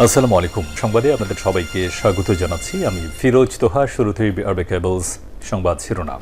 আসসালামু আলাইকুম। সংবাদে আপনাদের সবাইকে স্বাগত জানাচ্ছি। আমি ফিরোজ তোহা। শুরুতেই আরবে কেবলস সংবাদ শিরোনাম।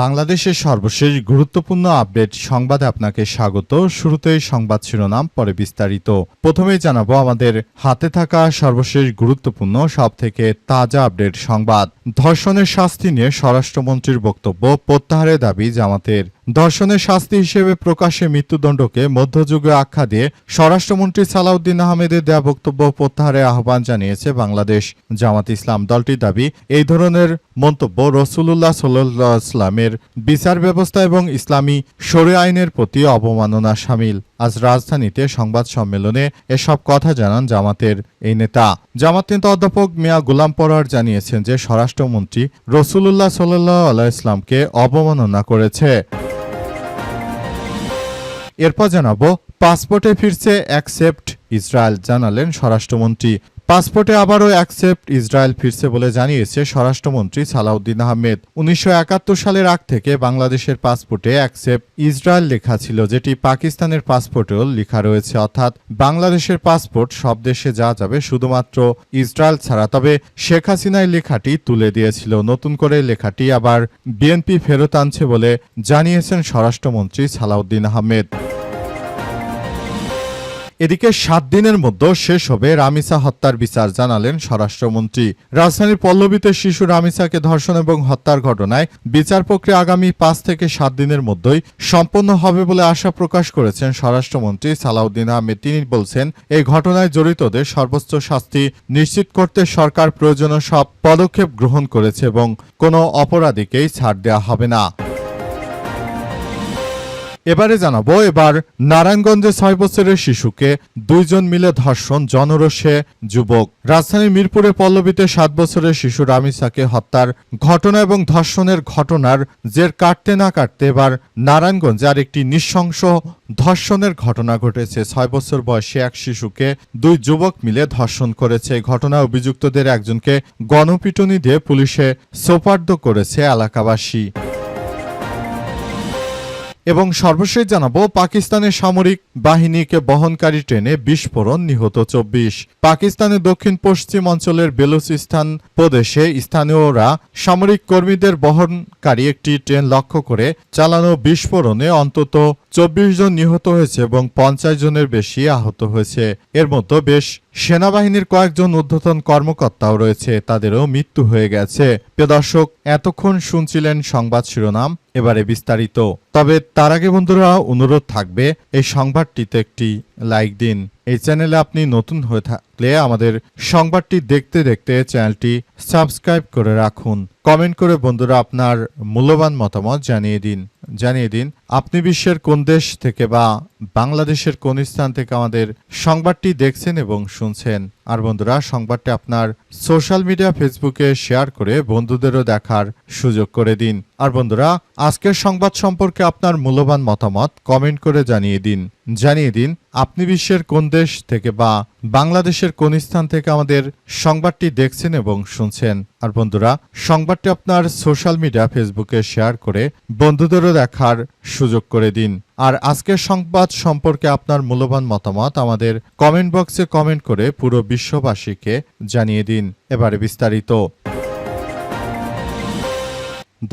বাংলাদেশের সর্বশেষ গুরুত্বপূর্ণ আপডেট সংবাদে আপনাকে স্বাগত। শুরুতেই সংবাদ শিরোনাম, পরে বিস্তারিত। প্রথমেই জানাবো আমাদের হাতে থাকা সর্বশেষ গুরুত্বপূর্ণ সবথেকে তাজা আপডেট সংবাদ। ধর্ষণের শাস্তি নিয়ে স্বরাষ্ট্রমন্ত্রীর বক্তব্য প্রত্যাহারের দাবি জামাতের। ধর্ষণের শাস্তি হিসেবে প্রকাশ্যে মৃত্যুদণ্ডকে মধ্যযুগে আখ্যা দিয়ে স্বরাষ্ট্রমন্ত্রী সালাউদ্দিন আহমেদের দেয়া বক্তব্য প্রত্যাহারের আহ্বান জানিয়েছে বাংলাদেশ জামাত ইসলাম। দলটির দাবি, এই ধরনের মন্তব্য রাসূলুল্লাহ সাল্লাল্লাহু আলাইহি ওয়াসাল্লামের বিচার ব্যবস্থা এবং ইসলামী শরিয়া আইনের প্রতি অবমাননা শামিল। আজ রাজধানীতে সংবাদ সম্মেলনে এসব কথা জানান জামাতের এই নেতা। জামাত নেতা অধ্যাপক মিয়া গোলাম পরোয়ার জানিয়েছেন যে স্বরাষ্ট্রমন্ত্রী রাসূলুল্লাহ সাল্লাল্লাহু আলাইহি ওয়াসাল্লামকে অবমাননা করেছে। এরপর জানাবো, পাসপোর্টে ফিরছে অ্যাকসেপ্ট ইসরায়েল, জানালেন স্বরাষ্ট্রমন্ত্রী। পাসপোর্টে আবারও অ্যাকসেপ্ট ইসরায়েল ফিরছে বলে জানিয়েছে স্বরাষ্ট্রমন্ত্রী সালাউদ্দিন আহমেদ। 1971 সালের আগ থেকে বাংলাদেশের পাসপোর্টে অ্যাকসেপ্ট ইসরায়েল লেখা ছিল, যেটি পাকিস্তানের পাসপোর্টেও লেখা রয়েছে। অর্থাৎ বাংলাদেশের পাসপোর্ট সব দেশে যাওয়া যাবে, শুধুমাত্র ইসরায়েল ছাড়া। তবে শেখ হাসিনাই লেখাটি তুলে দিয়েছিল। নতুন করে লেখাটি আবার বিএনপি ফেরত আনছে বলে জানিয়েছেন স্বরাষ্ট্রমন্ত্রী সালাউদ্দিন আহমেদ। এদিকে 7 দিনের মধ্যে শেষ হবে রামিসা হত্যার বিচার, জানালেন স্বরাষ্ট্রমন্ত্রী। রাজধানীর পল্লবীতে শিশু রামিসাকে ধর্ষণ এবং হত্যার ঘটনায় বিচার প্রক্রিয়া আগামী 5 থেকে 7 দিনের মধ্যেই সম্পন্ন হবে বলে আশা প্রকাশ করেছেন স্বরাষ্ট্রমন্ত্রী সালাউদ্দিন আহমেদ। তিনি বলছেন, এই ঘটনায় জড়িতদের সর্বোচ্চ শাস্তি নিশ্চিত করতে সরকার প্রয়োজনীয় সব পদক্ষেপ গ্রহণ করেছে এবং কোনো অপরাধীকেই ছাড় দেওয়া হবে না। এবারে জানাবো, এবার নারায়ণগঞ্জে 6 বছরের শিশুকে 2 জন মিলে ধর্ষণ, জনরোষে যুবক। রাজধানীর মিরপুরে পল্লবীতে 7 বছরের শিশু রামিসাকে হত্যার ঘটনা এবং ধর্ষণের ঘটনার জের কাটতে না কাটতে এবার নারায়ণগঞ্জে আরেকটি নৃশংস ধর্ষণের ঘটনা ঘটেছে। 6 বছর বয়সী এক শিশুকে 2 যুবক মিলে ধর্ষণ করেছে। ঘটনায় অভিযুক্তদের একজনকে গণপিটুনি দিয়ে পুলিশে সোপর্দ করেছে এলাকাবাসী। এবং সর্বশেষ জানাবো, পাকিস্তানের সামরিক বাহিনীকে বহনকারী ট্রেনে বিস্ফোরণ, নিহত 24। পাকিস্তানের দক্ষিণ পশ্চিম অঞ্চলের বেলুচিস্তান প্রদেশে স্থানীয়রা সামরিক কর্মীদের বহনকারী একটি ট্রেন লক্ষ্য করে চালানো বিস্ফোরণে অন্তত 24 জন নিহত হয়েছে এবং 50 জনের বেশি আহত হয়েছে। এর মধ্যে বেশ সেনাবাহিনীর কয়েকজন ঊর্ধ্বতন কর্মকর্তাও রয়েছে, তাদেরও মৃত্যু হয়ে গেছে। প্রিয় দর্শক, এতক্ষণ শুনছিলেন সংবাদ শিরোনাম, এবারে বিস্তারিত। তবে তার আগে বন্ধুরা, অনুরোধ থাকবে এই সংবাদটিতে একটি লাইক দিন। এই চ্যানেলে আপনি নতুন হয়ে থাকলে আমাদের সংবাদটি দেখতে দেখতে চ্যানেলটি সাবস্ক্রাইব করে রাখুন। কমেন্ট করে বন্ধুরা আপনার মূল্যবান মতামত জানিয়ে দিন আপনি বিশ্বের কোন দেশ থেকে বা বাংলাদেশের কোন স্থান থেকে আমাদের সংবাদটি দেখছেন এবং শুনছেন। আর বন্ধুরা, সংবাদটি আপনার সোশ্যাল মিডিয়া ফেসবুকে শেয়ার করে বন্ধুদেরও দেখার সুযোগ করে দিন। আর বন্ধুরা, আজকের সংবাদ সম্পর্কে আপনার মূল্যবান মতামত কমেন্ট করে জানিয়ে দিন আপনি বিশ্বের কোন দেশ থেকে বা বাংলাদেশের কোন স্থান থেকে আমাদের সংবাদটি দেখছেন এবং শুনছেন। আর বন্ধুরা, সংবাদটি আপনার সোশ্যাল মিডিয়া ফেসবুকে শেয়ার করে বন্ধুদেরও দেখার সুযোগ করে দিন। আর আজকের সংবাদ সম্পর্কে আপনার মূল্যবান মতামত আমাদের কমেন্ট বক্সে কমেন্ট করে পুরো বিশ্ববাসীকে জানিয়ে দিন। এবারে বিস্তারিত।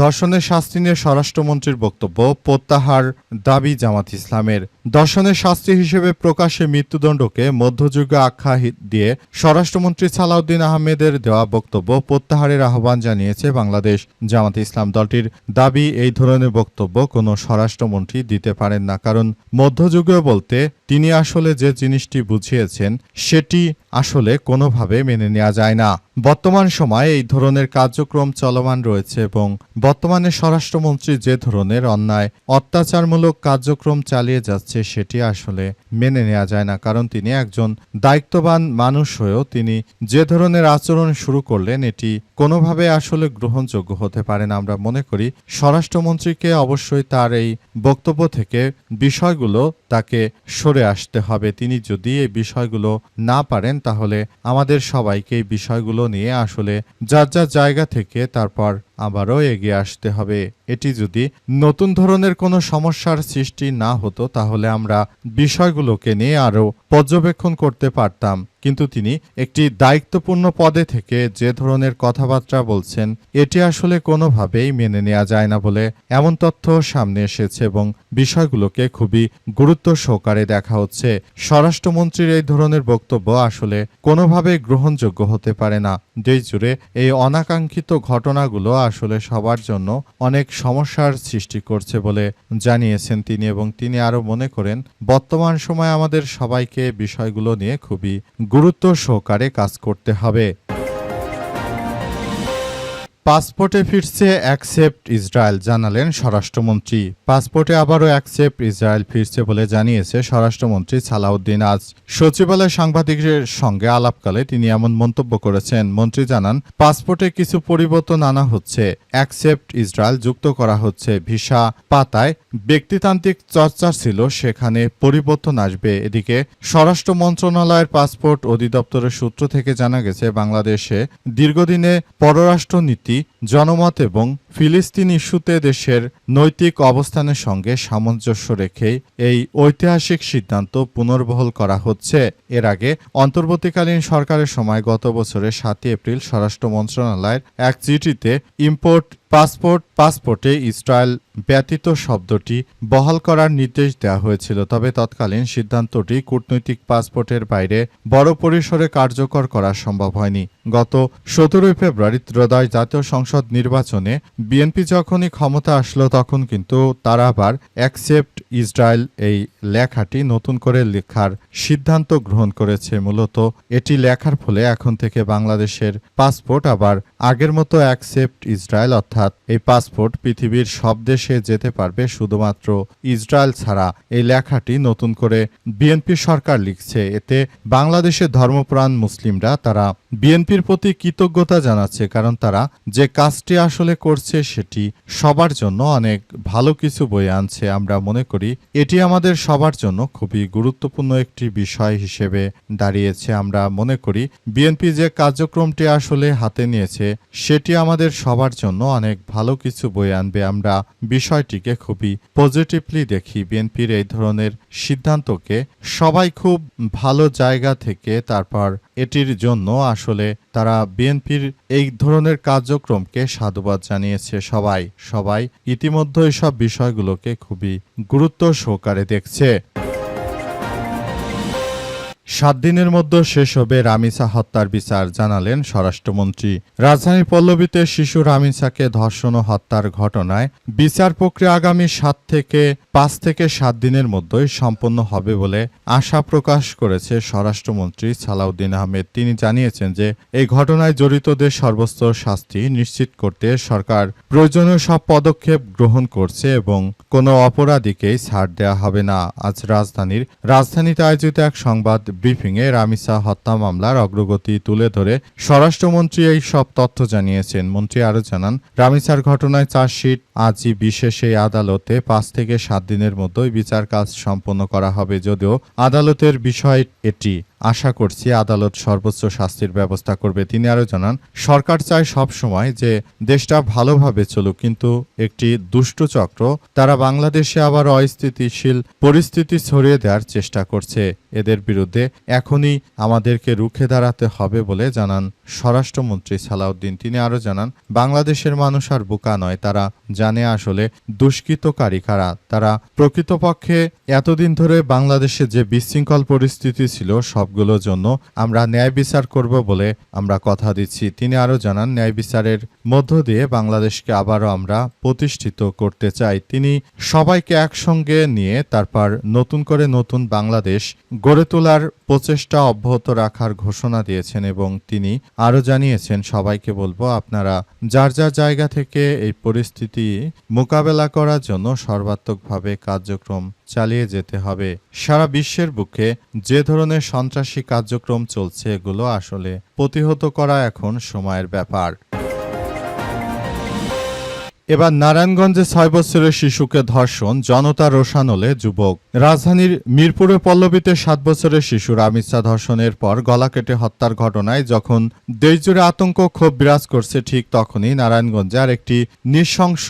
ধর্ষণের শাস্তি নিয়ে স্বরাষ্ট্রমন্ত্রীর বক্তব্য প্রত্যাহার দাবি জামাত ইসলামের। ধর্ষণের শাস্তি হিসেবে প্রকাশ্যে মৃত্যুদণ্ডকে মধ্যযুগে আখ্যা দিয়ে স্বরাষ্ট্রমন্ত্রী সালাউদ্দিন আহমেদের দেওয়া বক্তব্য প্রত্যাহারের আহ্বান জানিয়েছে বাংলাদেশ জামাত ইসলাম। দলটির দাবি, এই ধরনের বক্তব্য কোনো স্বরাষ্ট্রমন্ত্রী দিতে পারেন না, কারণ মধ্যযুগে বলতে তিনি আসলে যে জিনিসটি বুঝিয়েছেন সেটি আসলে কোনোভাবে মেনে নেওয়া যায় না। বর্তমান সময়ে এই ধরনের কার্যক্রম চলমান রয়েছে এবং বর্তমানে স্বরাষ্ট্রমন্ত্রী যে ধরনের অন্যায় অত্যাচারমূলক কার্যক্রম চালিয়ে যাচ্ছে সেটি আসলে মেনে নেওয়া যায় না, কারণ তিনি একজন দায়িত্ববান মানুষ হয়েও তিনি যে ধরনের আচরণ শুরু করলেন এটি কোনোভাবে আসলে গ্রহণযোগ্য হতে পারে না। আমরা মনে করি স্বরাষ্ট্রমন্ত্রীকে অবশ্যই তার এই বক্তব্য থেকে বিষয়গুলো তাকে সরে আসতে হবে। তিনি যদি এই বিষয়গুলো না পারেন তাহলে আমাদের সবাইকে এই বিষয়গুলো নিয়ে আসলে যার যার জায়গা থেকে তারপর আবারও এগিয়ে আসতে হবে। এটি যদি নতুন ধরনের কোনো সমস্যার সৃষ্টি না হতো তাহলে তাহলে আমরা বিষয়গুলোকে নিয়ে আরও পর্যবেক্ষণ করতে পারতাম। কিন্তু তিনি একটি দায়িত্বপূর্ণ পদে থেকে যে ধরনের কথাবার্তা বলছেন এটি আসলে কোনোভাবেই মেনে নেওয়া যায় না বলে এমন তথ্য সামনে এসেছে এবং বিষয়গুলোকে খুবই গুরুত্ব সহকারে দেখা হচ্ছে। স্বরাষ্ট্রমন্ত্রীর এই ধরনের বক্তব্য আসলে কোনোভাবেই গ্রহণযোগ্য হতে পারে না। দেশ জুড়ে এই অনাকাঙ্ক্ষিত ঘটনাগুলো আসলে সবার জন্য অনেক সমস্যার সৃষ্টি করছে বলে জানিয়েছেন তিনি এবং তিনি আরও মনে করেন বর্তমান সময়ে আমাদের সবাইকে বিষয়গুলো নিয়ে খুবই গুরুত্ব সহকারে কাজ করতে হবে। পাসপোর্টে ফিরছে অ্যাকসেপ্ট ইসরায়েল, জানালেন স্বরাষ্ট্রমন্ত্রী। পাসপোর্টে আবারও অ্যাকসেপ্ট ইসরায়েল ফিরছে বলে জানিয়েছে স্বরাষ্ট্রমন্ত্রী সালাউদ্দিন। আজ সচিবালয়ে সাংবাদিকদের সঙ্গে আলাপকালে তিনি এমন মন্তব্য করেছেন। মন্ত্রী জানান, পাসপোর্টে কিছু পরিবর্তন আনা হচ্ছে, অ্যাকসেপ্ট ইসরায়েল যুক্ত করা হচ্ছে। ভিসা পাতায় ব্যক্তিতান্ত্রিক চর্চা ছিল, সেখানে পরিবর্তন আসবে। এদিকে স্বরাষ্ট্র মন্ত্রণালয়ের পাসপোর্ট অধিদপ্তরের সূত্র থেকে জানা গেছে, বাংলাদেশে দীর্ঘদিনে পররাষ্ট্র নীতি, জনমত এবং ফিলিস্তিন ইস্যুতে দেশের নৈতিক অবস্থানের সঙ্গে সামঞ্জস্য রেখেই এই ঐতিহাসিক সিদ্ধান্ত পুনর্বহাল করা হচ্ছে। এর আগে অন্তর্বর্তীকালীন সরকারের সময় গত বছরের ৭ এপ্রিল স্বরাষ্ট্র মন্ত্রণালয়ের এক চিঠিতে পাসপোর্টে ইসরায়েল ব্যতীত শব্দটি বহাল করার নির্দেশ দেওয়া হয়েছিল। তবে তৎকালীন সিদ্ধান্তটি কূটনৈতিক পাসপোর্টের বাইরে বড় পরিসরে কার্যকর করা সম্ভব হয়নি। গত ১৭ ফেব্রুয়ারি ত্রয়োদশ জাতীয় সংসদ নির্বাচনে বিএনপি যখনই ক্ষমতা আসলো তখন কিন্তু তারা আবার অ্যাকসেপ্ট ইসরায়েল এই লেখাটি নতুন করে লেখার সিদ্ধান্ত গ্রহণ করেছে। মূলত এটি লেখার ফলে এখন থেকে বাংলাদেশের পাসপোর্ট আবার আগের মতো অ্যাকসেপ্ট ইসরায়েল, অর্থাৎ এই পাসপোর্ট পৃথিবীর সব দেশে যেতে পারবে, শুধুমাত্র ইসরায়েল ছাড়া। এই লেখাটি নতুন করে বিএনপি সরকার লিখছে। এতে বাংলাদেশের ধর্মপ্রাণ মুসলিমরা তারা বিএনপির প্রতি কৃতজ্ঞতা জানাচ্ছে, কারণ তারা যে কাজটি আসলে করছে সেটি সবার জন্য অনেক ভালো কিছু বয়ে আনছে। আমরা মনে করি এটি আমাদের সবার জন্য খুবই গুরুত্বপূর্ণ একটি বিষয় হিসেবে দাঁড়িয়েছে। আমরা মনে করি বিএনপি যে কার্যক্রমটি আসলে হাতে নিয়েছে সেটি আমাদের সবার জন্য অনেক ভালো কিছু বয়ে আনবে। আমরা বিষয়টিকে খুবই পজিটিভলি দেখি। বিএনপির এই ধরনের সিদ্ধান্তকে সবাই খুব ভালো জায়গা থেকে তারপর এটির জন্য আসলে তারা বিএনপির এই ধরনের কার্যক্রমকে সাধুবাদ জানিয়েছে। সবাই ইতিমধ্যে সব বিষয়গুলোকে খুবই গুরুত্ব সহকারে দেখছে। ৭ দিনের মধ্যে শেষ হবে রামিসা হত্যার বিচার, জানালেন স্বরাষ্ট্রমন্ত্রী। রাজধানীর পল্লবীতে শিশু রামিসাকে ধর্ষণ ও হত্যার ঘটনায় বিচার প্রক্রিয়া আগামী ৫ থেকে ৭ দিনের মধ্যেই সম্পন্ন হবে বলে আশা প্রকাশ করেছে স্বরাষ্ট্রমন্ত্রী সালাউদ্দিন আহমেদ। তিনি জানিয়েছেন যে এই ঘটনায় জড়িতদের সর্বোচ্চ শাস্তি নিশ্চিত করতে সরকার প্রয়োজনীয় সব পদক্ষেপ গ্রহণ করছে এবং কোনো অপরাধীকেই ছাড় দেওয়া হবে না। আজ রাজধানীতে আয়োজিত এক সংবাদ ব্রিফিংয়ে রামিসা হত্যা মামলার অগ্রগতি তুলে ধরে স্বরাষ্ট্রমন্ত্রী এই সব তথ্য জানিয়েছেন। মন্ত্রী আরও জানান, রামিসার ঘটনায় চার্জশিট আজই বিশেষ এই আদালতে ৫ থেকে ৭ দিনের মধ্যেই বিচার কাজ সম্পন্ন করা হবে। যদিও আদালতের বিষয় এটি, আশা করছি আদালত সর্বোচ্চ শাস্তির ব্যবস্থা করবে। তিনি আরও জানান, সরকার চায় সব সময় যে দেশটা ভালোভাবে চলুক, কিন্তু একটি দুষ্ট চক্র তারা বাংলাদেশে আবার অস্থিতিশীল পরিস্থিতি ছড়িয়ে দেওয়ার চেষ্টা করছে। এদের বিরুদ্ধে এখনই আমাদেরকে রুখে দাঁড়াতে হবে বলে জানান স্বরাষ্ট্রমন্ত্রী সালাউদ্দিন। তিনি আরও জানান, বাংলাদেশের মানুষ আর বোকা নয়, তারা জানে আসলে দুষ্কৃতকারী কারা। তারা প্রকৃতপক্ষে এতদিন ধরে বাংলাদেশে যে বিশৃঙ্খল পরিস্থিতি ছিল সবগুলোর জন্য আমরা ন্যায় বিচার করব বলে আমরা কথা দিচ্ছি। তিনি আরও জানান, ন্যায় বিচারের মধ্য দিয়ে বাংলাদেশকে আবারও আমরা প্রতিষ্ঠিত করতে চাই। তিনি সবাইকে একসঙ্গে নিয়ে তারপর নতুন করে নতুন বাংলাদেশ গড়ে তোলার প্রচেষ্টা অব্যাহত রাখার ঘোষণা দিয়েছেন এবং তিনি আরও জানিয়েছেন, সবাইকে বলবো আপনারা যার যার জায়গা থেকে এই পরিস্থিতি মোকাবেলা করার জন্য সর্বাত্মকভাবে কার্যক্রম চালিয়ে যেতে হবে। সারা বিশ্বের বুকে যে ধরনের সন্ত্রাসী কার্যক্রম চলছে এগুলো আসলে প্রতিহত করা এখন সময়ের ব্যাপার। এবার নারায়ণগঞ্জে 6 বছরের শিশুকে ধর্ষণ, জনতা রোষানলে যুবক। রাজধানীর মিরপুরে পল্লবীতে 7 বছরের শিশু রামিসা ধর্ষণের পর গলা কেটে হত্যার ঘটনায় যখন দেশজুড়ে আতঙ্ক ক্ষোভ বিরাজ করছে, ঠিক তখনই নারায়ণগঞ্জে আর একটি নৃশংস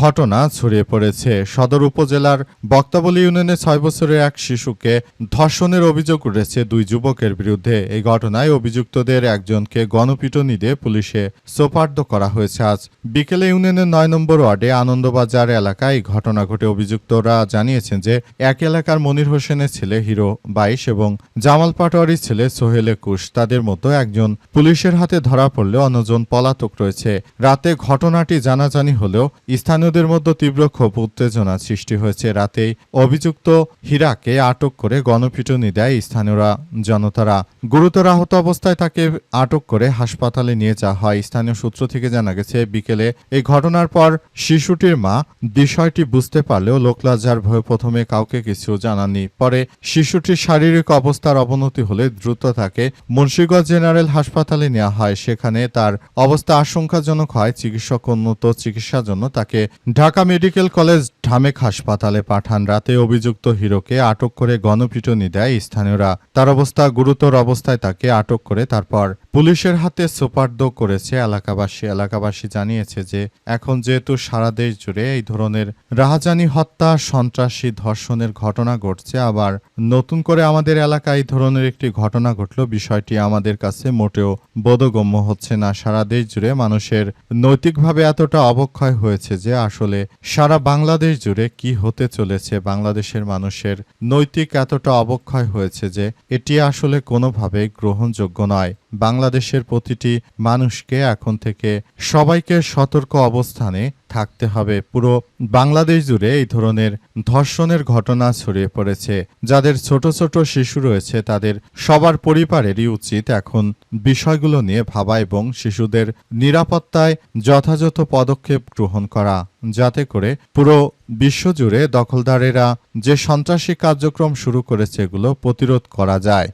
ঘটনা ছড়িয়ে পড়েছে। সদর উপজেলার বক্তাবলী ইউনিয়নে 6 বছরের এক শিশুকে ধর্ষণের অভিযোগ উঠেছে 2 যুবকের বিরুদ্ধে। এই ঘটনায় অভিযুক্তদের একজনকে গণপিটুনি দিয়ে পুলিশে সোপর্দ করা হয়েছে। আজ বিকেলে ইউনিয়নের 9 নম্বর ওয়ার্ডে আনন্দবাজার এলাকায় এই ঘটনা ঘটে। অভিযুক্তরা জানিয়েছেন যে এক এলাকার মনির হোসেনের ছেলে হিরো 22 এবং জামাল পাটোয়ারির ছেলে সোহেল 21, তাদের মতো একজন পুলিশের হাতে ধরা পড়লে অন্যজন পলাতক রয়েছে। রাতে ঘটনাটি জানাজানি হলেও স্থানীয়দের মধ্যে তীব্র ক্ষোভ উত্তেজনা সৃষ্টি হয়েছে। রাতেই অভিযুক্ত হীরাকে আটক করে গণপিটুনি দেয় স্থানীয়রা। জনতারা গুরুতর আহত অবস্থায় তাকে আটক করে হাসপাতালে নিয়ে যাওয়া হয়। স্থানীয় সূত্র থেকে জানা গেছে, বিকেলে এই ঘটনার পর শিশুটির মা বিষয়টি বুঝতে পারলেও লোকলজ্জার ভয়ে প্রথমে কাউকে কিছু জানাননি। পরে শিশুটির শারীরিক অবস্থার অবনতি হলে দ্রুত তাকে মুন্সিগঞ্জ জেনারেল হাসপাতালে নেওয়া হয়। সেখানে তার অবস্থা আশঙ্কাজনক হয়। চিকিৎসক উন্নত চিকিৎসার জন্য তাকে ঢাকা মেডিকেল কলেজ ঢামেক হাসপাতালে পাঠান। রাতে অভিযুক্ত হিরোকে আটক করে গণপিটুনি দেয় স্থানীয়রা। তার অবস্থা গুরুতর অবস্থায় তাকে আটক করে তারপর পুলিশের হাতে সোপর্দ করেছে এলাকাবাসী। এলাকাবাসী জানিয়েছে যে এখন যেহেতু সারা দেশ জুড়ে এই ধরনের রাহাজানি, হত্যা, সন্ত্রাসী, ধর্ষণের ঘটনা ঘটছে, আবার নতুন করে আমাদের এলাকায় এই ধরনের একটি ঘটনা ঘটল, বিষয়টি আমাদের কাছে মোটেও বোধগম্য হচ্ছে না। সারা দেশ জুড়ে মানুষের নৈতিকভাবে এতটা অবক্ষয় হয়েছে যে আসলে সারা বাংলাদেশ জুড়ে কি হতে চলেছে, বাংলাদেশের মানুষের নৈতিক এতটা অবক্ষয় হয়েছে যে এটি আসলে কোনোভাবেই গ্রহণযোগ্য নয়। বাংলাদেশের প্রতিটি মানুষকে এখন থেকে সবাইকে সতর্ক অবস্থানে থাকতে হবে। পুরো বাংলাদেশ জুড়ে এই ধরনের ধর্ষণের ঘটনা ছড়িয়ে পড়েছে। যাদের ছোট ছোট শিশু রয়েছে তাদের সবার পরিবারেরই উচিত এখন বিষয়গুলো নিয়ে ভাবা এবং শিশুদের নিরাপত্তায় যথাযথ পদক্ষেপ গ্রহণ করা, যাতে করে পুরো বিশ্বজুড়ে দখলদারেরা যে সন্ত্রাসী কার্যক্রম শুরু করেছে এগুলো প্রতিরোধ করা যায়।